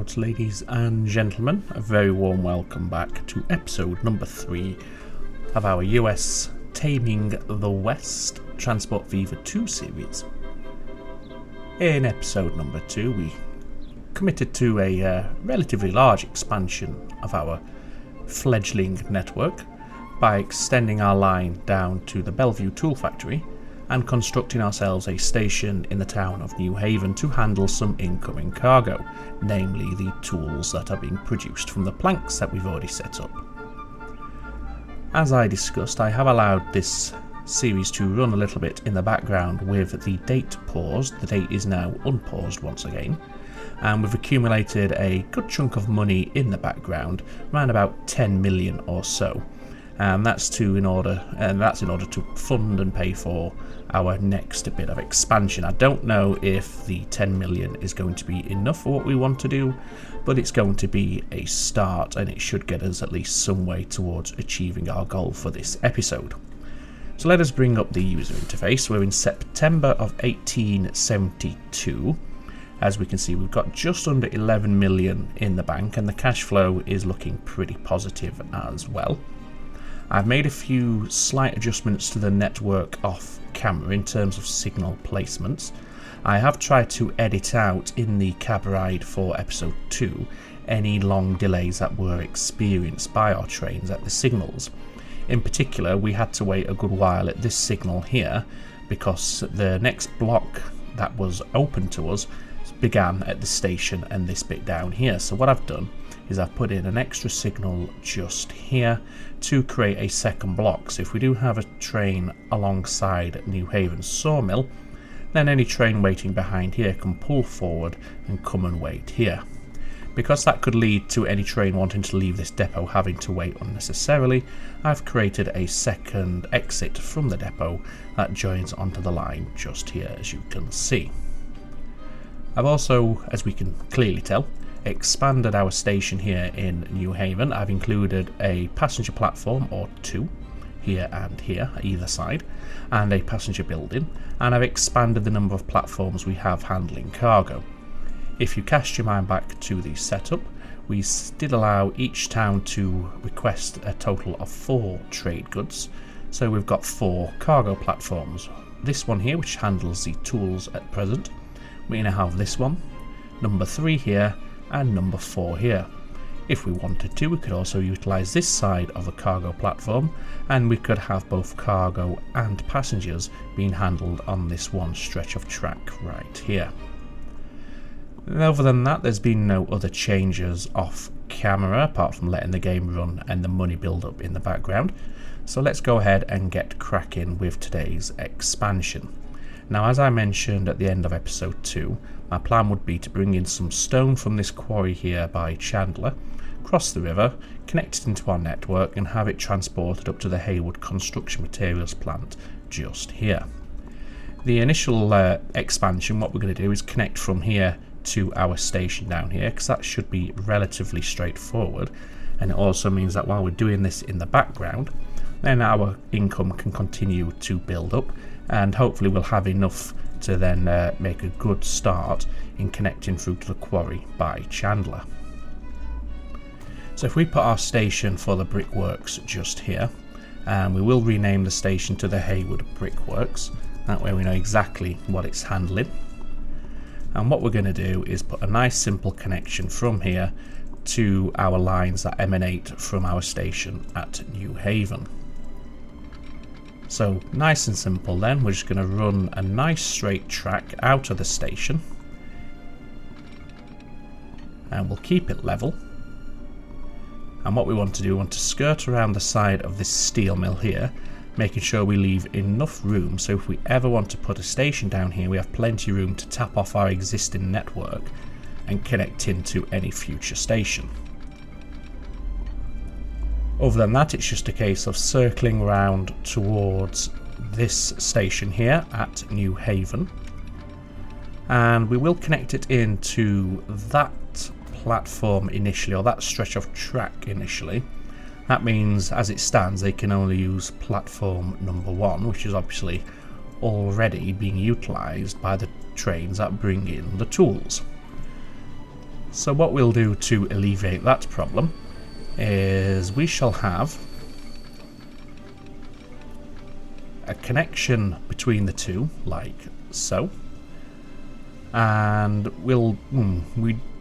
out, ladies and gentlemen. A very warm welcome back to episode number 3 of our US Taming the West Transport Fever 2 series. In episode number 2, we committed to a relatively large expansion of our fledgling network by extending our line down to the Bellevue Tool Factory and constructing ourselves a station in the town of New Haven to handle some incoming cargo, namely the tools that are being produced from the planks that we've already set up. As I discussed, I have allowed this series to run a little bit in the background with the date paused. The date is now unpaused once again, and we've accumulated a good chunk of money in the background, around about 10 million or so. And that's in order to fund and pay for our next bit of expansion. I don't know if the 10 million is going to be enough for what we want to do, but it's going to be a start, and it should get us at least some way towards achieving our goal for this episode. So let us bring up the user interface. We're in September of 1872. As we can see, we've got just under 11 million in the bank, and the cash flow is looking pretty positive as well. I've made a few slight adjustments to the network off camera in terms of signal placements. I have tried to edit out in the cab ride for episode 2 any long delays that were experienced by our trains at the signals. In particular, we had to wait a good while at this signal here because the next block that was open to us began at the station and this bit down here. So what I've done is I've put in an extra signal just here to create a second block. So if we do have a train alongside New Haven sawmill, then any train waiting behind here can pull forward and come and wait here. Because that could lead to any train wanting to leave this depot having to wait unnecessarily, I've created a second exit from the depot that joins onto the line just here, as you can see. I've also, as we can clearly tell, expanded our station here in New Haven. I've included a passenger platform or two here and here either side, and a passenger building, and I've expanded the number of platforms we have handling cargo. If you cast your mind back to the setup, we did allow each town to request a total of 4 trade goods, so we've got 4 cargo platforms. This one here, which handles the tools at present. We now have this one, number 3 here, and number 4 here. If we wanted to, we could also utilise this side of a cargo platform, and we could have both cargo and passengers being handled on this one stretch of track right here. Other than that, there's been no other changes off camera apart from letting the game run and the money build up in the background. So let's go ahead and get cracking with today's expansion. Now, as I mentioned at the end of episode 2, my plan would be to bring in some stone from this quarry here by Chandler, cross the river, connect it into our network, and have it transported up to the Haywood Construction Materials plant just here. The initial expansion, what we're going to do is connect from here to our station down here, because that should be relatively straightforward, and it also means that while we're doing this in the background, then our income can continue to build up, and hopefully we'll have enough to then make a good start in connecting through to the quarry by Chandler. So if we put our station for the brickworks just here, and we will rename the station to the Haywood Brickworks, that way we know exactly what it's handling. And what we're going to do is put a nice simple connection from here to our lines that emanate from our station at New Haven. So nice and simple then, we're just going to run a nice straight track out of the station, and we'll keep it level. And what we want to do, we want to skirt around the side of this steel mill here, making sure we leave enough room so if we ever want to put a station down here, we have plenty of room to tap off our existing network and connect into any future station. Other than that, it's just a case of circling around towards this station here at New Haven, and we will connect it into that platform initially, or that stretch of track initially. That means as it stands they can only use platform number 1, which is obviously already being utilised by the trains that bring in the tools. So what we'll do to alleviate that problem is we shall have a connection between the two, like so. And we're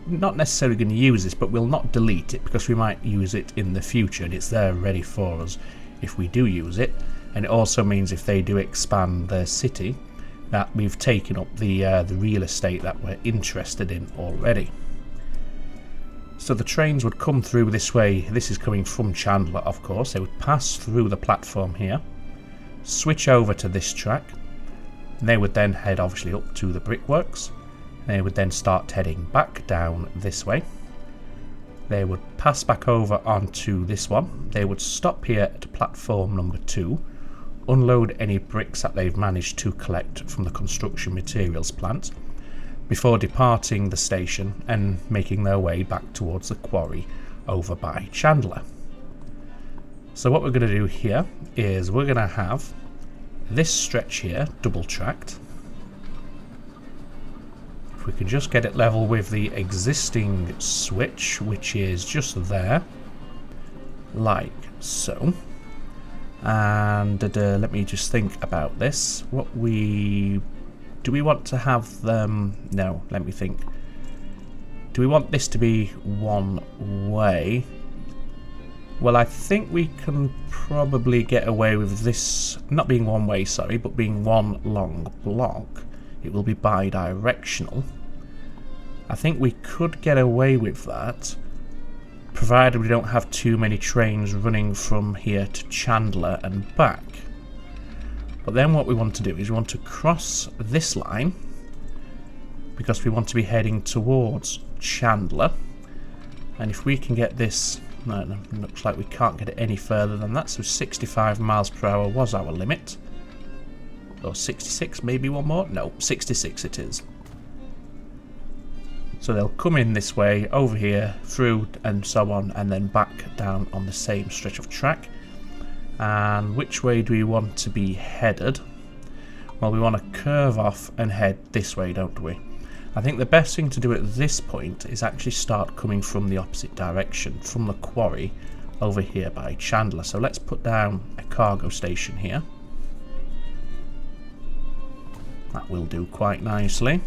not necessarily going to use this, but we'll not delete it because we might use it in the future, and it's there ready for us if we do use it. And it also means if they do expand their city, that we've taken up the real estate that we're interested in already. So the trains would come through this way. This is coming from Chandler, of course. They would pass through the platform here, switch over to this track, and they would then head obviously up to the brickworks. They would then start heading back down this way. They would pass back over onto this one. They would stop here at platform number 2, unload any bricks that they've managed to collect from the construction materials plant before departing the station and making their way back towards the quarry over by Chandler. So what we're going to do here is we're going to have this stretch here double tracked. If we can just get it level with the existing switch, which is just there, like so. And let me just think about this. Do we want to have them? No, let me think. Do we want this to be one way? Well, I think we can probably get away with this not being one way, sorry, but being one long block. It will be bi-directional. I think we could get away with that, provided we don't have too many trains running from here to Chandler and back. But then what we want to do is we want to cross this line because we want to be heading towards Chandler. And if we can get this, no, looks like we can't get it any further than that, so 65 miles per hour was our limit. Or 66, maybe one more? No, 66 it is. So they'll come in this way, over here, through and so on, and then back down on the same stretch of track. And which way do we want to be headed? Well, we want to curve off and head this way, don't we? I think the best thing to do at this point is actually start coming from the opposite direction, from the quarry over here by Chandler. So let's put down a cargo station here. That will do quite nicely.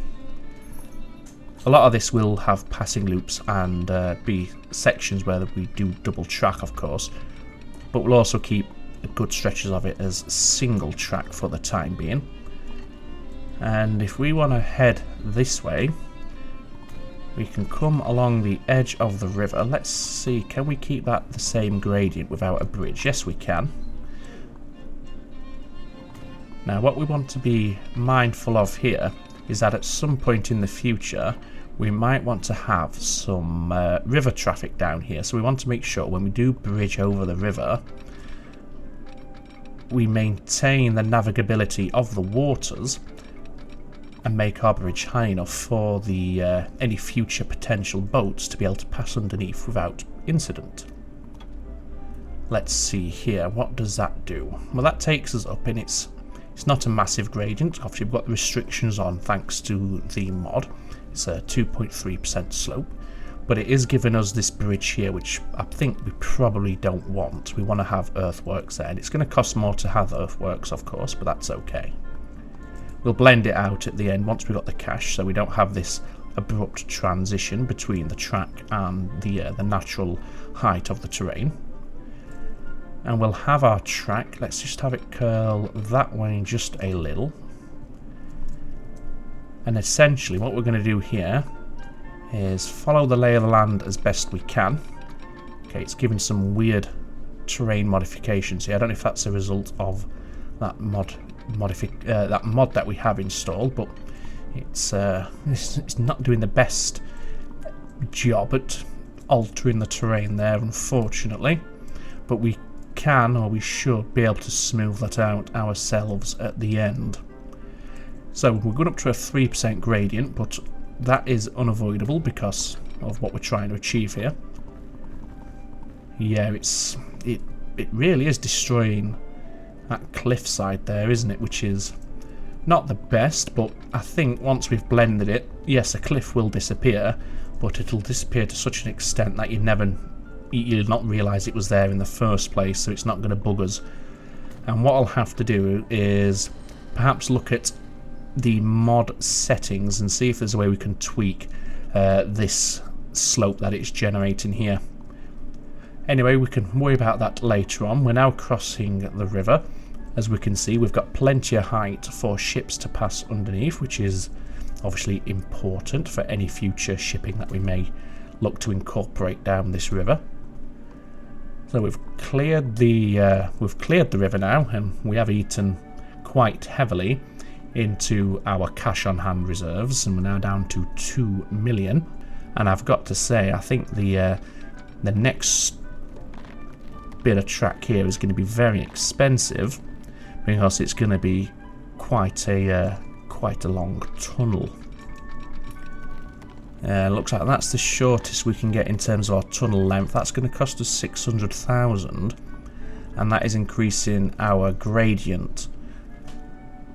A lot of this will have passing loops and be sections where we do double track, of course, but we'll also keep good stretches of it as single track for the time being. And if we want to head this way, we can come along the edge of the river. Let's see, can we keep that the same gradient without a bridge? Yes, we can. Now, what we want to be mindful of here is that at some point in the future, we might want to have some river traffic down here. So we want to make sure when we do bridge over the river, we maintain the navigability of the waters and make our bridge high enough for the any future potential boats to be able to pass underneath without incident. Let's see here, what does that do? Well, that takes us up, and it's not a massive gradient. Obviously we've got the restrictions on thanks to the mod. It's a 2.3% slope, but it is giving us this bridge here, which I think we probably don't want. We want to have earthworks there, and it's going to cost more to have earthworks, of course, but that's okay. We'll blend it out at the end once we've got the cache, so we don't have this abrupt transition between the track and the natural height of the terrain. And we'll have our track. Let's just have it curl that way just a little. And essentially what we're going to do here is follow the lay of the land as best we can. Okay, it's given some weird terrain modifications here. I don't know if that's a result of that mod that we have installed, but it's not doing the best job at altering the terrain there, unfortunately. But we can, or we should, be able to smooth that out ourselves at the end. So we're going up to a 3% gradient, but that is unavoidable because of what we're trying to achieve here. Yeah, it really is destroying that cliffside there, isn't it? Which is not the best, but I think once we've blended it, yes, a cliff will disappear, but it'll disappear to such an extent that you'll not realise it was there in the first place, so it's not going to bug us. And what I'll have to do is perhaps look at the mod settings and see if there's a way we can tweak this slope that it's generating here. Anyway, we can worry about that later on. We're now crossing the river. As we can see, we've got plenty of height for ships to pass underneath, which is obviously important for any future shipping that we may look to incorporate down this river. So we've cleared the river now, and we have eaten quite heavily into our cash on hand reserves, and we're now down to 2 million. And I've got to say, I think the next bit of track here is going to be very expensive, because it's going to be quite a long tunnel. Looks like that's the shortest we can get in terms of our tunnel length. That's going to cost us 600,000, and that is increasing our gradient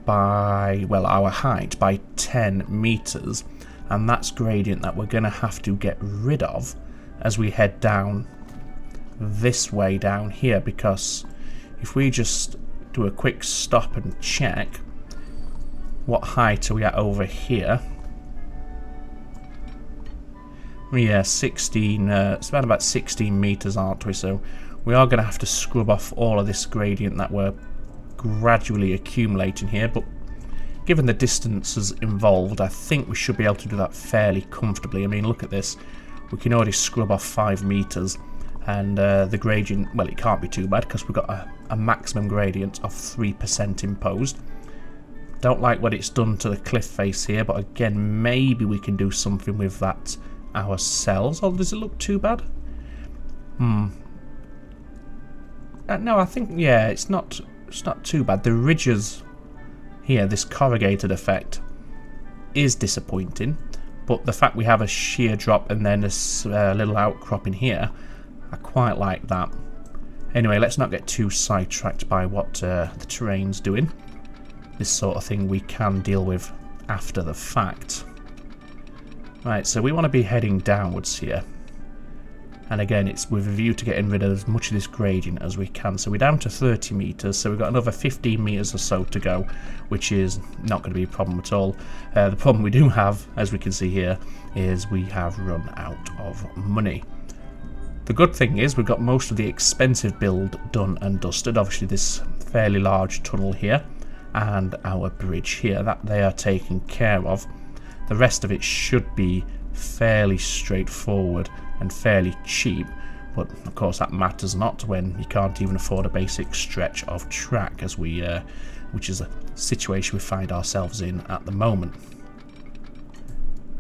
by, well, our height by 10 meters, and that's gradient that we're going to have to get rid of as we head down this way down here, because if we just do a quick stop and check what height are we at over here. Yeah, 16, it's about 16 meters, aren't we? So we are going to have to scrub off all of this gradient that we're gradually accumulating here, but given the distances involved, I think we should be able to do that fairly comfortably. I mean, look at this. We can already scrub off 5 meters, and the gradient, well, it can't be too bad because we've got a maximum gradient of 3% imposed. Don't like what it's done to the cliff face here, but again, maybe we can do something with that ourselves. Or does it look too bad? No, I think, yeah, it's not too bad. The ridges here, this corrugated effect, is disappointing, but the fact we have a sheer drop and then this little outcrop in here, I quite like that. Anyway, let's not get too sidetracked by what the terrain's doing. This sort of thing we can deal with after the fact. Right, so we want to be heading downwards here. And again, it's with a view to getting rid of as much of this gradient as we can. So we're down to 30 meters, so we've got another 15 meters or so to go, which is not going to be a problem at all. The problem we do have, as we can see here, is we have run out of money. The good thing is we've got most of the expensive build done and dusted. Obviously this fairly large tunnel here and our bridge here, that they are taken care of. The rest of it should be fairly straightforward and fairly cheap, but of course that matters not when you can't even afford a basic stretch of track, as we which is a situation we find ourselves in at the moment.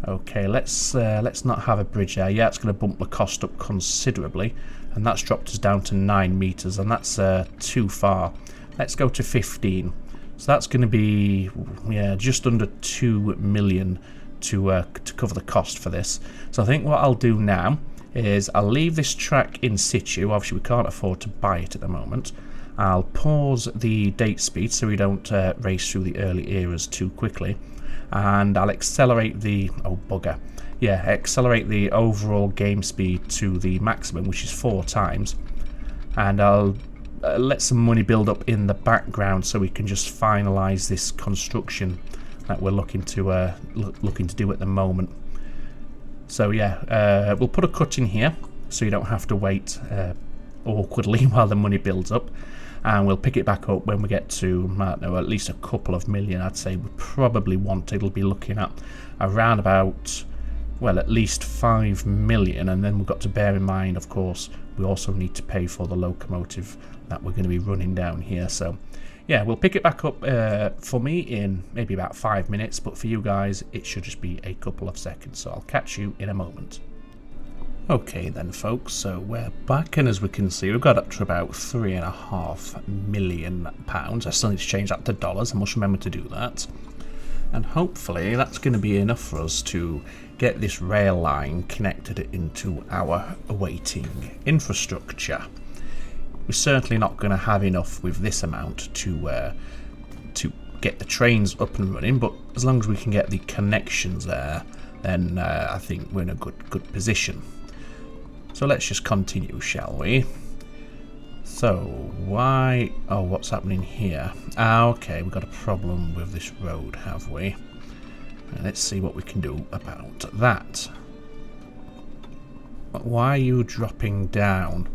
Okay, let's not have a bridge there. Yeah, it's going to bump the cost up considerably, and that's dropped us down to 9 meters, and that's too far. Let's go to 15. So that's going to be, yeah, just under 2 million to cover the cost for this. So I think what I'll do now is I'll leave this track in situ. Obviously we can't afford to buy it at the moment. I'll pause the date speed so we don't race through the early eras too quickly, and I'll accelerate the, oh bugger, yeah, accelerate the overall game speed to the maximum, which is 4 times, and I'll let some money build up in the background so we can just finalize this construction that we're looking to do at the moment. So yeah, we'll put a cut in here so you don't have to wait awkwardly while the money builds up, and we'll pick it back up when we get to, I don't know, at least a couple of million. I'd say we probably want, it'll be looking at around about, well, at least 5 million, and then we've got to bear in mind, of course, we also need to pay for the locomotive that we're going to be running down here. So yeah, we'll pick it back up for me in maybe about 5 minutes, but for you guys it should just be a couple of seconds, so I'll catch you in a moment. Okay then folks, so we're back, and as we can see we've got up to about £3.5 million. I still need to change that to dollars, I must remember to do that, and hopefully that's going to be enough for us to get this rail line connected into our awaiting infrastructure. We're certainly not going to have enough with this amount to get the trains up and running, but as long as we can get the connections there, then I think we're in a good position. So let's just continue, shall we? So why? Oh, what's happening here? Ah, okay, we've got a problem with this road, have we? Let's see what we can do about that. Why are you dropping down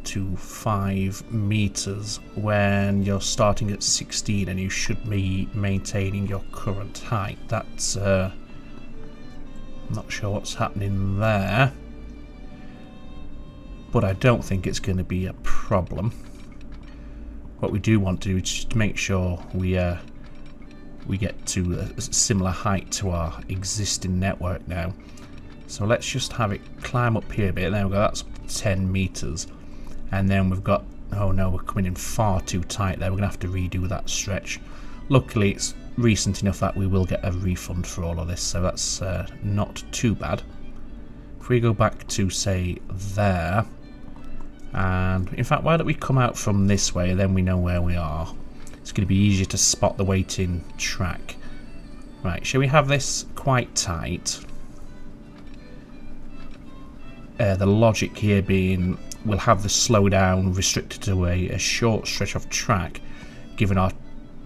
to 5 meters when you're starting at 16 and you should be maintaining your current height? That's I'm not sure what's happening there, but I don't think it's going to be a problem. What we do want to do is just make sure we get to a similar height to our existing network now. So let's just have it climb up here a bit. There we go, that's 10 meters. And then we've got, oh no, we're coming in far too tight there. We're going to have to redo that stretch. Luckily, it's recent enough that we will get a refund for all of this, so that's not too bad. If we go back to, say, there, and in fact, why don't we come out from this way, then we know where we are. It's going to be easier to spot the waiting track. Right, shall we have this quite tight? The logic here being we'll have the slowdown restricted to a short stretch of track, giving our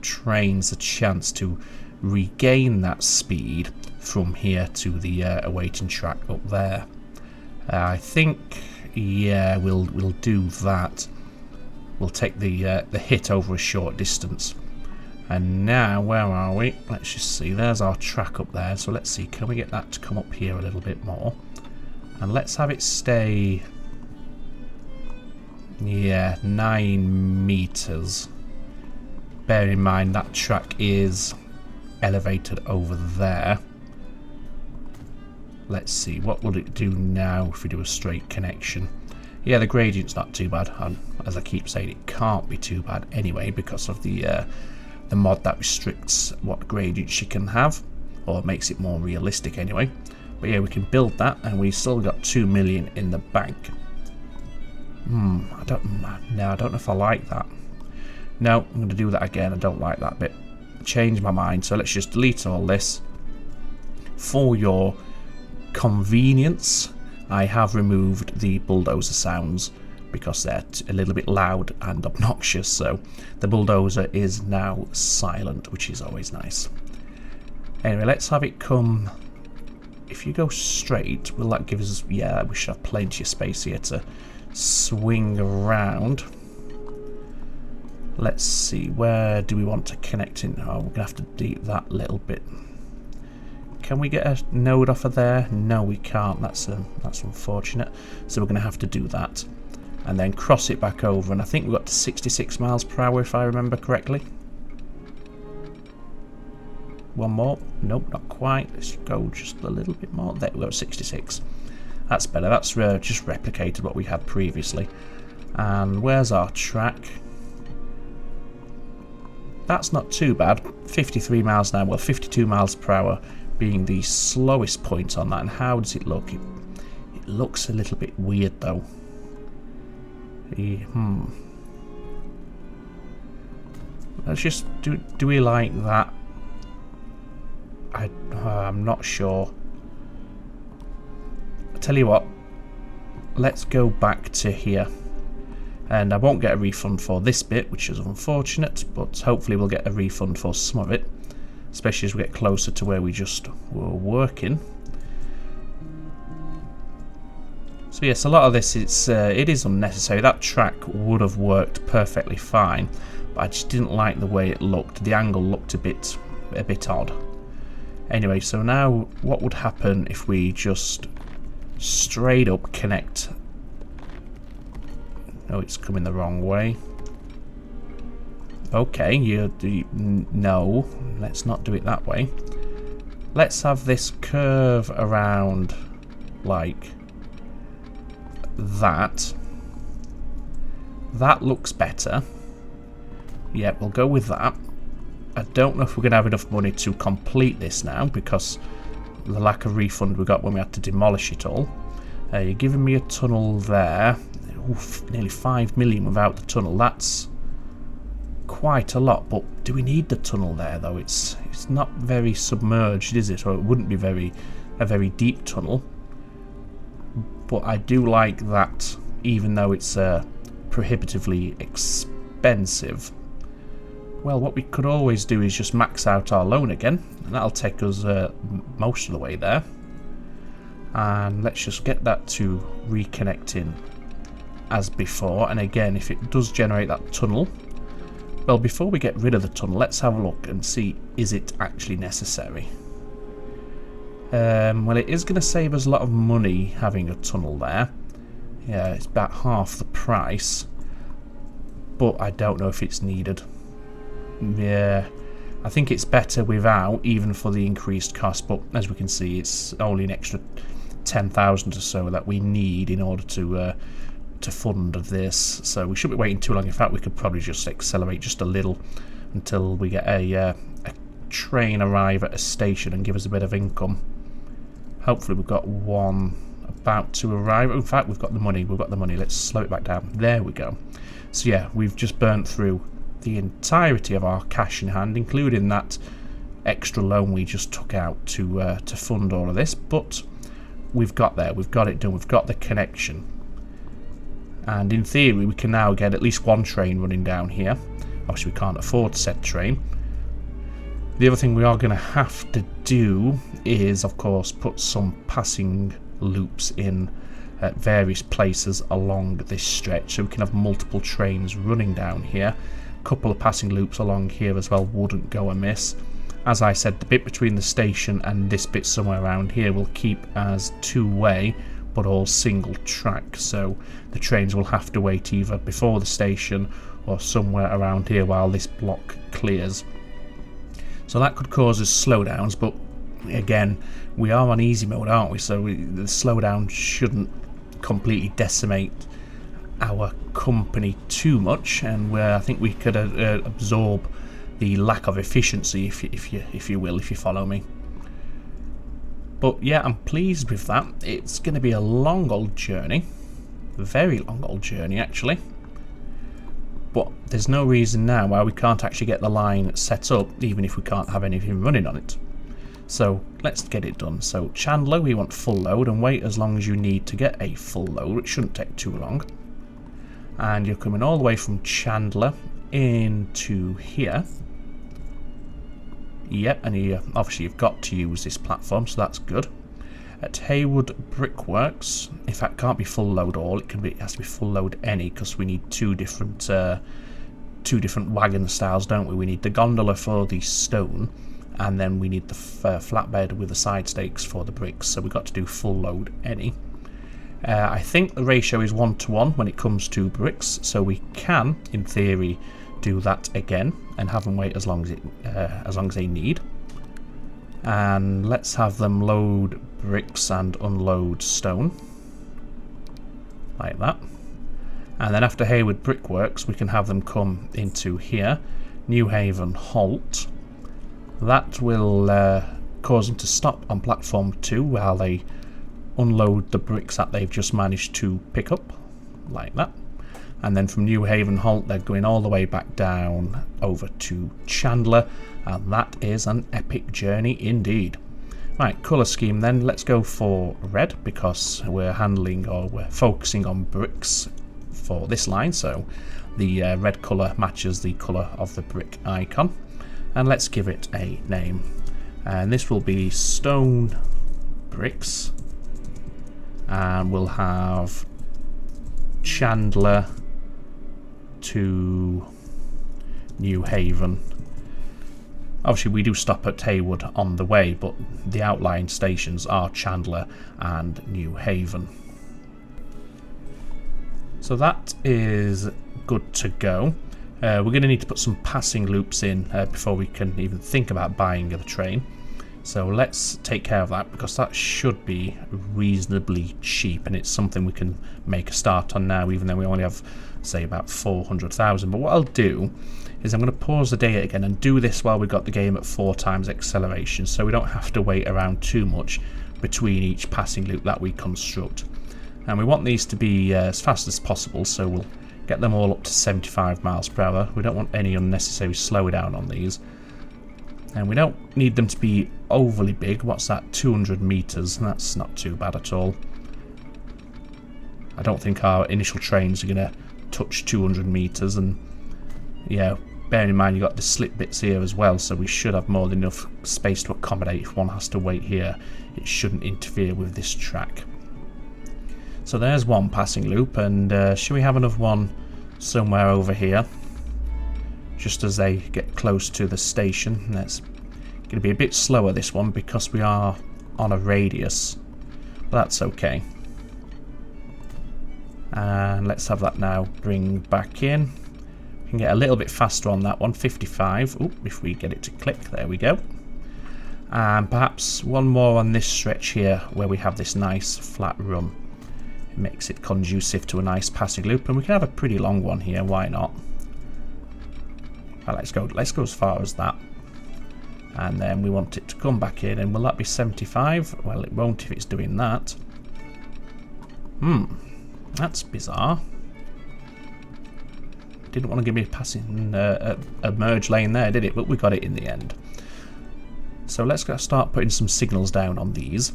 trains a chance to regain that speed from here to the awaiting track up there. I think, yeah, we'll do that. We'll take the hit over a short distance. And now, where are we? Let's just see. There's our track up there. So let's see. Can we get that to come up here a little bit more? And let's have it stay, yeah, 9 meters. Bear in mind that track is elevated over there. Let's see, what will it do now if we do a straight connection? Yeah, the gradient's not too bad, and as I keep saying, it can't be too bad anyway because of the mod that restricts what gradients you can have, or makes it more realistic anyway. But yeah, we can build that, and we still got 2 million in the bank. I don't know if I like that. No, I'm going to do that again. I don't like that bit. Change my mind. So let's just delete all this. For your convenience, I have removed the bulldozer sounds because they're a little bit loud and obnoxious. So the bulldozer is now silent, which is always nice. Anyway, let's have it come. If you go straight, will that give us? Yeah, we should have plenty of space here to swing around. Let's see, where do we want to connect in? Oh, we're gonna have to delete that little bit. Can we get a node off of there? No, we can't. That's unfortunate. So we're gonna have to do that, and then cross it back over. And I think we got to 66 miles per hour, if I remember correctly. One more. Nope, not quite. Let's go just a little bit more. There we go, 66. That's better. That's just replicated what we had previously. And where's our track? That's not too bad. 53 miles an hour. Well, 52 miles per hour being the slowest point on that. And how does it look? It looks a little bit weird though. Let's just do we like that? I'm not sure. I tell you what, let's go back to here, and I won't get a refund for this bit, which is unfortunate, but hopefully we'll get a refund for some of it, especially as we get closer to where we just were working. So yes, a lot of this it is unnecessary. That track would have worked perfectly fine, but I just didn't like the way it looked. The angle looked a bit odd. Anyway, so now what would happen if we just straight up connect? No, it's coming the wrong way. Okay, no, let's not do it that way. Let's have this curve around like that. That looks better. Yeah, we'll go with that. I don't know if we're going to have enough money to complete this now because of the lack of refund we got when we had to demolish it all. You're giving me a tunnel there. Oof, nearly 5 million without the tunnel. That's quite a lot, but Do we need the tunnel there though? It's not very submerged, is it? Or it wouldn't be a very deep tunnel. But I do like that, even though it's prohibitively expensive. Well, what we could always do is just max out our loan again, and that'll take us most of the way there. And let's just get that to reconnecting as before. And again, if it does generate that tunnel, well, before we get rid of the tunnel, let's have a look and see, is it actually necessary? Well, it is going to save us a lot of money having a tunnel there. Yeah, it's about half the price, but I don't know if it's needed. Yeah, I think it's better without, even for the increased cost, but as we can see, it's only an extra 10,000 or so that we need in order to fund this, so we shouldn't be waiting too long. In fact, we could probably just accelerate just a little until we get a train arrive at a station and give us a bit of income. Hopefully we've got one about to arrive. In fact, we've got the money. Let's slow it back down. There we go. So yeah, we've just burnt through the entirety of our cash in hand, including that extra loan we just took out to fund all of this, but we've got there. We've got it done. We've got the connection. And in theory, we can now get at least one train running down here. Obviously, we can't afford said train. The other thing we are going to have to do is, of course, put some passing loops in at various places along this stretch, so we can have multiple trains running down here. A couple of passing loops along here as well wouldn't go amiss. As I said, the bit between the station and this bit somewhere around here will keep as two-way, but all single track, so the trains will have to wait either before the station or somewhere around here while this block clears. So that could cause us slowdowns, but again, we are on easy mode, aren't we? So the slowdown shouldn't completely decimate our company too much, and I think we could absorb the lack of efficiency, if you will, if you follow me. But yeah, I'm pleased with that. It's going to be a long old journey, a very long old journey actually. But there's no reason now why we can't actually get the line set up, even if we can't have anything running on it. So let's get it done. So Chandler, we want full load, and wait as long as you need to get a full load. It shouldn't take too long. And you're coming all the way from Chandler into here. Yep, and obviously you've got to use this platform, so that's good. At Haywood Brickworks, in fact, can't be full load all. It has to be full load any, because we need two different wagon styles, don't we? We need the gondola for the stone, and then we need the flatbed with the side stakes for the bricks. So we've got to do full load any. I think the ratio is 1-to-1 when it comes to bricks, so we can, in theory, do that again and have them wait as long as they need. And let's have them load bricks and unload stone, like that. And then after Haywood Brickworks, we can have them come into here, New Haven Halt. That will cause them to stop on platform 2 while they unload the bricks that they've just managed to pick up, like that. And then from New Haven Halt, they're going all the way back down over to Chandler, and that is an epic journey indeed. Right, colour scheme then, let's go for red, because we're focusing on bricks for this line, so the red colour matches the colour of the brick icon. And let's give it a name, and this will be Stone Bricks, and we'll have Chandler to New Haven. Obviously we do stop at Haywood on the way, but the outlying stations are Chandler and New Haven. So that is good to go. We're going to need to put some passing loops in before we can even think about buying the train. So let's take care of that, because that should be reasonably cheap, and it's something we can make a start on now, even though we only have, say, about 400,000. But what I'll do is I'm going to pause the data again and do this while we've got the game at 4 times acceleration, so we don't have to wait around too much between each passing loop that we construct. And we want these to be as fast as possible, so we'll Get them all up to 75 miles per hour. We don't want any unnecessary slowdown on these. And we don't need them to be overly big. What's that? 200 meters. That's not too bad at all. I don't think our initial trains are going to touch 200 meters. And yeah, bearing in mind you've got the slip bits here as well, so we should have more than enough space to accommodate if one has to wait here. It shouldn't interfere with this track. So there's one passing loop, and should we have another one somewhere over here? Just as they get close to the station. That's going to be a bit slower, this one, because we are on a radius. But that's okay. And let's have that now bring back in. We can get a little bit faster on that one, 55. Oop, if we get it to click, there we go. And perhaps one more on this stretch here, where we have this nice flat run. It makes it conducive to a nice passing loop, and we can have a pretty long one here, why not? Right, let's go as far as that. And then we want it to come back in, and will that be 75? Well, it won't if it's doing that. That's bizarre. Didn't want to give me a passing a merge lane there, did it? But we got it in the end. So let's start putting some signals down on these.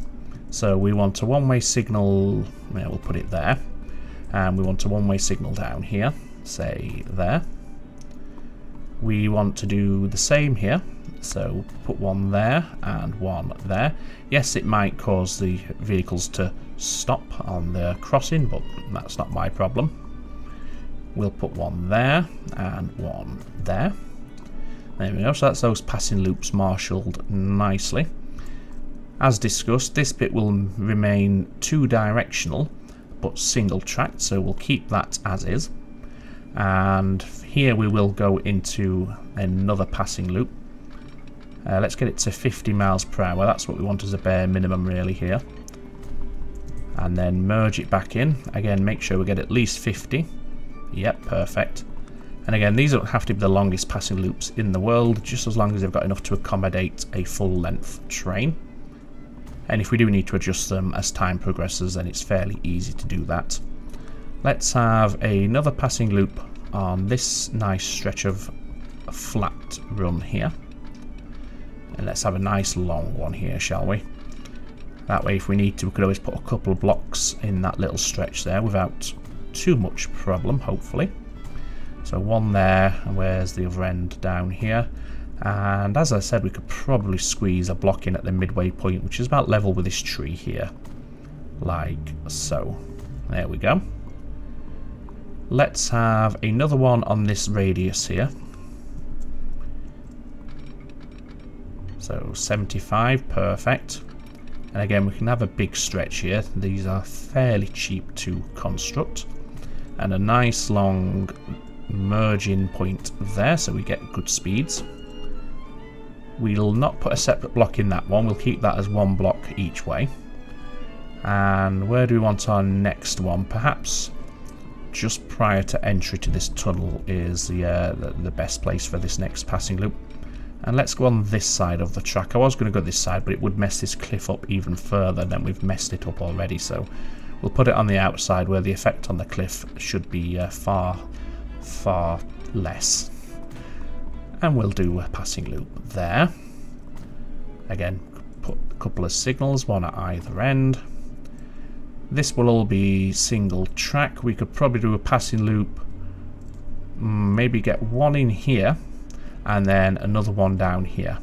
So we want a one-way signal, yeah, we'll put it there. And we want a one-way signal down here, say there. We want to do the same here, so put one there and one there. Yes, it might cause the vehicles to stop on the crossing, but that's not my problem. We'll put one there and one there. There we go, so that's those passing loops marshalled nicely. As discussed, this bit will remain two-directional, but single-tracked, so we'll keep that as is. And here we will go into another passing loop. Let's get it to 50 miles per hour. That's what we want as a bare minimum really here. And then merge it back in. Again, make sure we get at least 50. Yep, perfect. And again, these don't have to be the longest passing loops in the world, just as long as they've got enough to accommodate a full-length train. And if we do need to adjust them as time progresses, then it's fairly easy to do that. Let's have another passing loop on this nice stretch of a flat run here. And let's have a nice long one here, shall we? That way, if we need to, we could always put a couple of blocks in that little stretch there without too much problem, hopefully. So one there, and where's the other end? Down here. And as I said, we could probably squeeze a block in at the midway point, which is about level with this tree here. Like so. There we go. Let's have another one on this radius here. So 75, perfect. And again, we can have a big stretch here. These are fairly cheap to construct. And a nice long merging point there, so we get good speeds. We'll not put a separate block in that one. We'll keep that as one block each way. And where do we want our next one? Perhaps just prior to entry to this tunnel is the best place for this next passing loop. And let's go on this side of the track. I was going to go this side, but it would mess this cliff up even further than we've messed it up already. So we'll put it on the outside where the effect on the cliff should be far less. And we'll do a passing loop there. Again, put a couple of signals, one at either end. This will all be single track. We could probably do a passing loop, maybe get one in here, and then another one down here.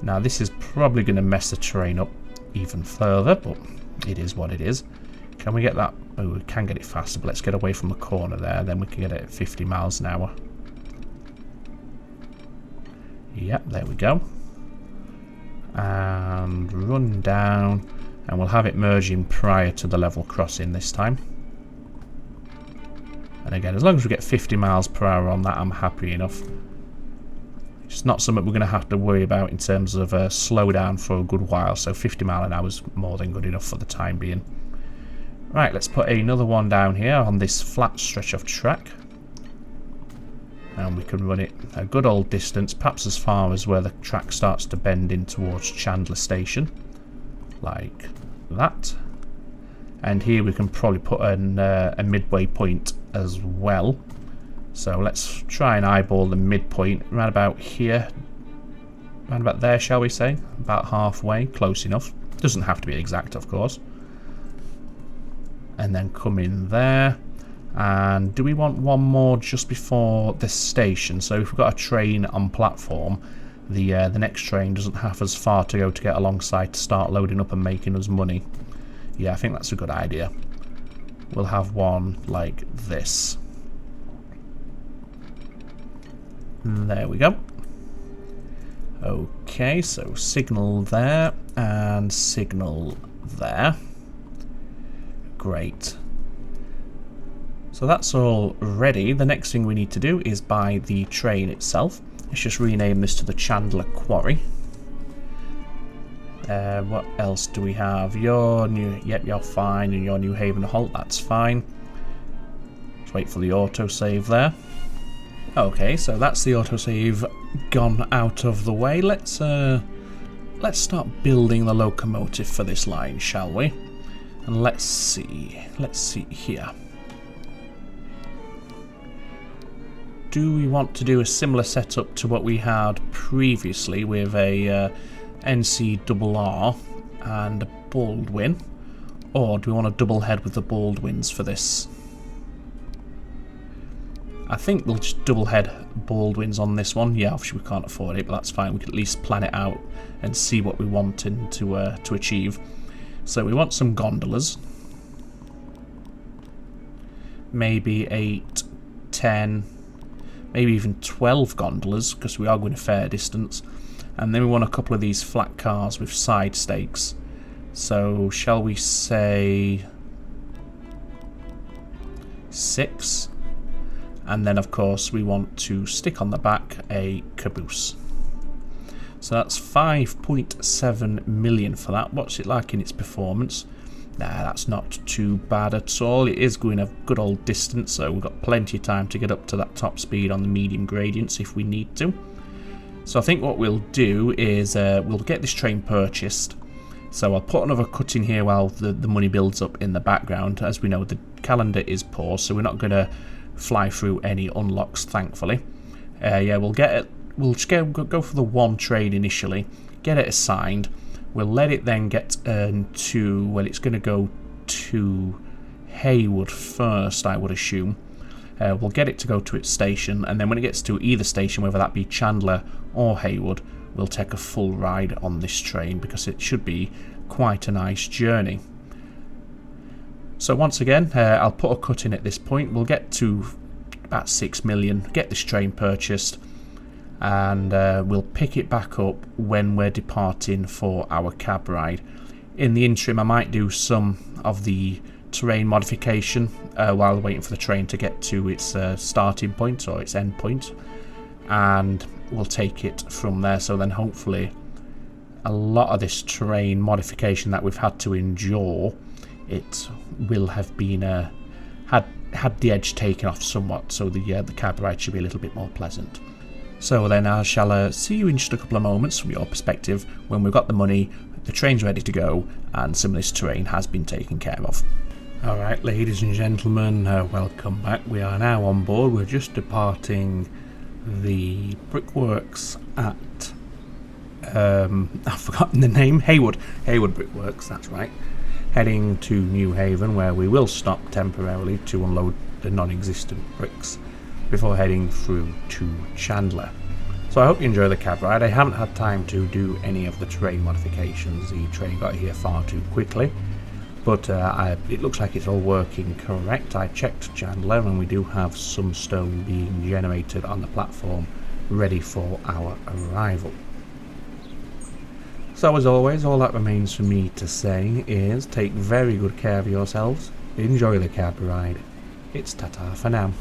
Now this is probably going to mess the terrain up even further, but it is what it is. Can we get that? Oh, we can get it faster, but let's get away from the corner there, then we can get it at 50 miles an hour. Yep, there we go. And run down, and we'll have it merging prior to the level crossing this time. And again, as long as we get 50 miles per hour on that, I'm happy enough. It's not something we're going to have to worry about in terms of slowdown for a good while, so 50 mile an hour is more than good enough for the time being. Right, let's put another one down here on this flat stretch of track. And we can run it a good old distance, perhaps as far as where the track starts to bend in towards Chandler Station. Like that. And here we can probably put a midway point as well. So let's try and eyeball the midpoint right about here. Right about there, shall we say? About halfway, close enough. Doesn't have to be exact, of course. And then come in there. And do we want one more just before this station? So if we've got a train on platform, the next train doesn't have as far to go to get alongside to start loading up and making us money. Yeah, I think that's a good idea. We'll have one like this. There we go. Okay, so signal there and signal there. Great. So that's all ready. The next thing we need to do is buy the train itself. Let's just rename this to the Chandler Quarry. What else do we have? Your new, yep, you're fine, and your New Haven halt, that's fine. Let's wait for the autosave there. Okay, so that's the autosave gone out of the way. Let's start building the locomotive for this line, shall we? And let's see here. Do we want to do a similar setup to what we had previously with a NCRR and a Baldwin, or do we want a double head with the Baldwins for this? I think we'll just double head Baldwins on this one. Yeah, obviously we can't afford it, but that's fine. We can at least plan it out and see what we want to achieve. So we want some gondolas, maybe 8, 10, maybe even 12 gondolas, because we are going a fair distance. And then we want a couple of these flat cars with side stakes. So shall we say 6? And then of course we want to stick on the back a caboose. So that's 5.7 million for that. What's it like in its performance? Nah, that's not too bad at all. It is going a good old distance, so we've got plenty of time to get up to that top speed on the medium gradients if we need to. So I think what we'll do is we'll get this train purchased. So I'll put another cut in here while the money builds up in the background. As we know, the calendar is poor, so we're not going to fly through any unlocks, thankfully. Yeah, we'll get it. We'll just go for the one train initially, get it assigned. We'll let it then get to, well, it's going to go to Haywood first, I would assume. We'll get it to go to its station, and then when it gets to either station, whether that be Chandler or Haywood, we'll take a full ride on this train because it should be quite a nice journey. So once again, I'll put a cut in at this point. We'll get to about 6 million, get this train purchased, and we'll pick it back up when we're departing for our cab ride. In the interim, I might do some of the terrain modification while waiting for the train to get to its starting point or its end point, and we'll take it from there. So then hopefully a lot of this terrain modification that we've had to endure, it will have been had the edge taken off somewhat, so the cab ride should be a little bit more pleasant. So then I shall see you in just a couple of moments from your perspective when we've got the money, the train's ready to go, and some of this terrain has been taken care of. Alright, ladies and gentlemen, welcome back. We are now on board. We're just departing the brickworks at I've forgotten the name. Haywood Brickworks, that's right. Heading to New Haven, where we will stop temporarily to unload the non-existent bricks before heading through to Chandler. So I hope you enjoy the cab ride. I haven't had time to do any of the terrain modifications. The train got here far too quickly, but it looks like it's all working correct. I checked Chandler and we do have some stone being generated on the platform ready for our arrival. So as always, all that remains for me to say is take very good care of yourselves, enjoy the cab ride. It's ta-ta for now.